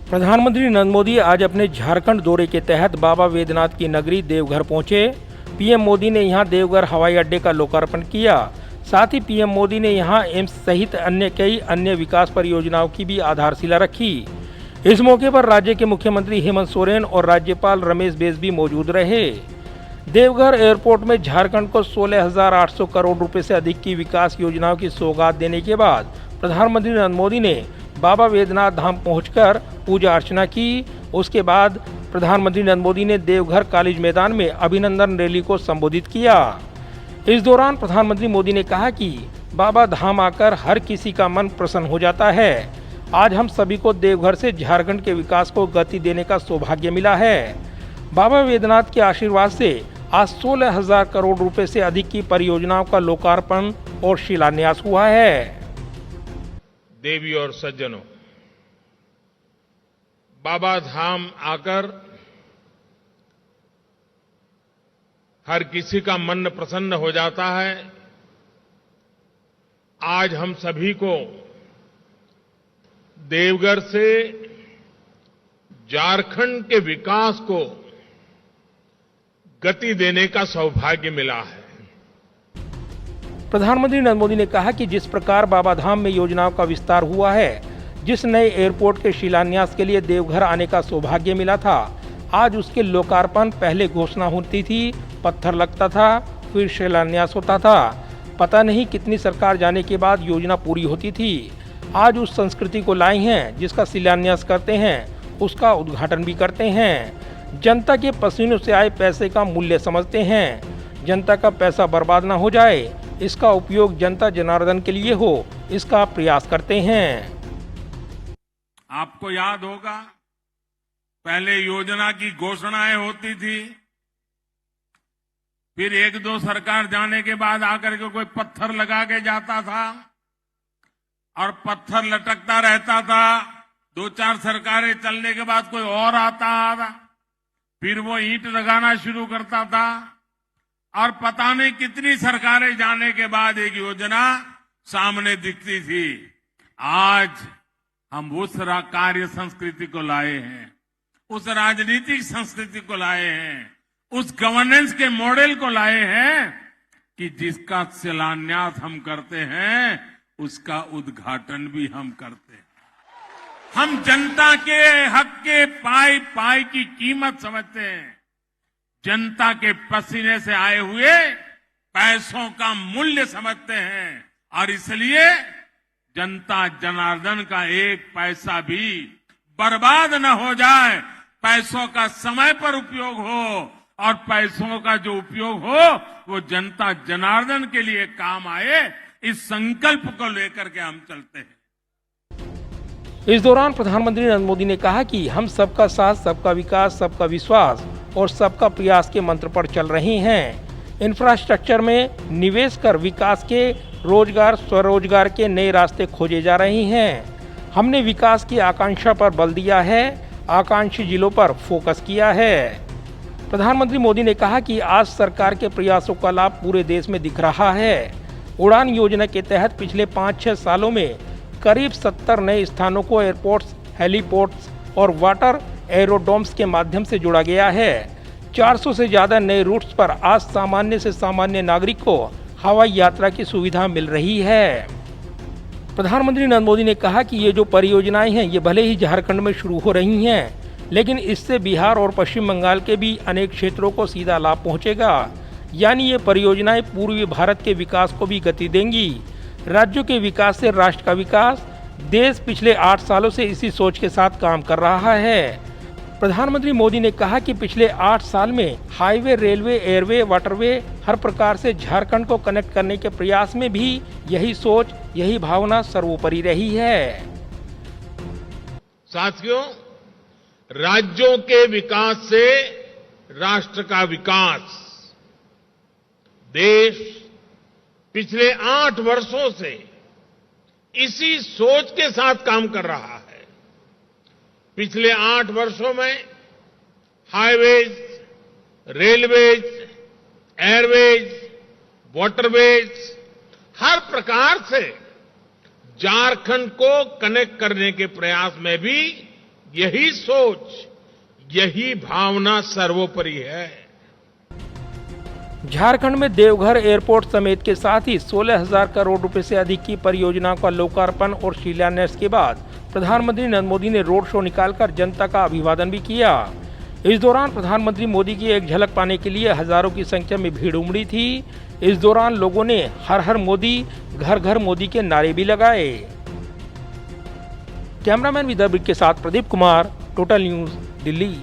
प्रधानमंत्री नरेंद्र मोदी आज अपने झारखंड दौरे के तहत बाबा वैद्यनाथ की नगरी देवघर पहुंचे। पीएम मोदी ने यहां देवघर हवाई अड्डे का लोकार्पण किया। साथ ही पीएम मोदी ने यहां एम्स सहित कई अन्य विकास परियोजनाओं की भी आधारशिला रखी। इस मौके पर राज्य के मुख्यमंत्री हेमंत सोरेन और राज्यपाल रमेश बैस भी मौजूद रहे। देवघर एयरपोर्ट में झारखंड को 16,800 करोड़ रुपए से अधिक की विकास योजनाओं की सौगात देने के बाद प्रधानमंत्री नरेंद्र मोदी ने बाबा वैद्यनाथ धाम पहुंचकर पूजा अर्चना की। उसके बाद प्रधानमंत्री नरेंद्र मोदी ने देवघर कॉलेज मैदान में अभिनंदन रैली को संबोधित किया। इस दौरान प्रधानमंत्री मोदी ने कहा कि बाबा धाम आकर हर किसी का मन प्रसन्न हो जाता है। आज हम सभी को देवघर से झारखंड के विकास को गति देने का सौभाग्य मिला है। बाबा वैद्यनाथ के आशीर्वाद से आज 16,000 करोड़ रुपए से अधिक की परियोजनाओं का लोकार्पण और शिलान्यास हुआ है। देवी और सज्जनों, बाबा धाम आकर हर किसी का मन प्रसन्न हो जाता है। आज हम सभी को देवघर से झारखंड के विकास को गति देने का सौभाग्य मिला है। प्रधानमंत्री नरेंद्र मोदी ने कहा कि जिस प्रकार बाबा धाम में योजनाओं का विस्तार हुआ है, जिस नए एयरपोर्ट के शिलान्यास के लिए देवघर आने का सौभाग्य मिला था, आज उसके लोकार्पण पहले घोषणा होती थी, पत्थर लगता था, फिर शिलान्यास होता था। पता नहीं कितनी सरकार जाने के बाद योजना पूरी होती थी। आज उस संस्कृति को लाए हैं जिसका शिलान्यास करते हैं, उसका उद्घाटन भी करते हैं। जनता के पसीनों से आए पैसे का मूल्य समझते हैं। जनता का पैसा बर्बाद ना हो जाए, इसका उपयोग जनता जनार्दन के लिए हो, इसका प्रयास करते हैं। आपको याद होगा, पहले योजना की घोषणाएं होती थी, फिर एक दो सरकार जाने के बाद आकर के कोई पत्थर लगा के जाता था और पत्थर लटकता रहता था। दो चार सरकारें चलने के बाद कोई और आता था, फिर वो ईंट लगाना शुरू करता था और पता नहीं कितनी सरकारें जाने के बाद एक योजना सामने दिखती थी। आज हम उस कार्य संस्कृति को लाए हैं, उस राजनीतिक संस्कृति को लाए हैं, उस गवर्नेंस के मॉडल को लाए हैं कि जिसका शिलान्यास हम करते हैं, उसका उद्घाटन भी हम करते हैं। हम जनता के हक के पाई पाई की कीमत समझते हैं। जनता के पसीने से आए हुए पैसों का मूल्य समझते हैं और इसलिए जनता जनार्दन का एक पैसा भी बर्बाद न हो जाए, पैसों का समय पर उपयोग हो और पैसों का जो उपयोग हो वो जनता जनार्दन के लिए काम आए, इस संकल्प को लेकर के हम चलते हैं। इस दौरान प्रधानमंत्री नरेंद्र मोदी ने कहा कि हम सबका साथ, सबका विकास, सबका विश्वास और सबका प्रयास के मंत्र पर चल रहे हैं। इंफ्रास्ट्रक्चर में निवेश कर विकास के, रोजगार, स्वरोजगार के नए रास्ते खोजे जा रहे हैं। हमने विकास की आकांक्षा पर बल दिया है, आकांक्षी जिलों पर फोकस किया है। प्रधानमंत्री मोदी ने कहा कि आज सरकार के प्रयासों का लाभ पूरे देश में दिख रहा है। उड़ान योजना के तहत पिछले 5-6 सालों में करीब 70 नए स्थानों को एयरपोर्ट्स, हेलीपोर्ट्स और वाटर एरोड्रोम्स के माध्यम से जोड़ा गया है। 400 से ज्यादा नए रूट्स पर आज सामान्य से सामान्य नागरिक को हवाई यात्रा की सुविधा मिल रही है। प्रधानमंत्री नरेंद्र मोदी ने कहा कि ये जो परियोजनाएं हैं, ये भले ही झारखंड में शुरू हो रही हैं, लेकिन इससे बिहार और पश्चिम बंगाल के भी अनेक क्षेत्रों को सीधा लाभ पहुंचेगा। यानी ये परियोजनाएं पूर्वी भारत के विकास को भी गति देंगी। राज्यों के विकास से राष्ट्र का विकास। देश पिछले 8 सालों से इसी सोच के साथ काम कर रहा है। प्रधानमंत्री मोदी ने कहा कि पिछले 8 साल में हाईवे, रेलवे, एयरवे, वाटरवे हर प्रकार से झारखंड को कनेक्ट करने के प्रयास में भी यही सोच, यही भावना सर्वोपरि रही है। साथियों, राज्यों के विकास से राष्ट्र का विकास, देश पिछले 8 वर्षों से इसी सोच के साथ काम कर रहा है। पिछले 8 वर्षों में हाईवेज, रेलवेज, एयरवेज, वाटरवेज हर प्रकार से झारखंड को कनेक्ट करने के प्रयास में भी यही सोच, यही भावना सर्वोपरि है। झारखंड में देवघर एयरपोर्ट समेत के साथ ही 16,000 करोड़ रुपए से अधिक की परियोजनाओं का लोकार्पण और शिलान्यास के बाद प्रधानमंत्री नरेंद्र मोदी ने रोड शो निकालकर जनता का अभिवादन भी किया। इस दौरान प्रधानमंत्री मोदी की एक झलक पाने के लिए हजारों की संख्या में भीड़ उमड़ी थी। इस दौरान लोगों ने हर हर मोदी, घर घर मोदी के नारे भी लगाए। कैमरामैन विदर्भ के साथ प्रदीप कुमार, टोटल न्यूज, दिल्ली।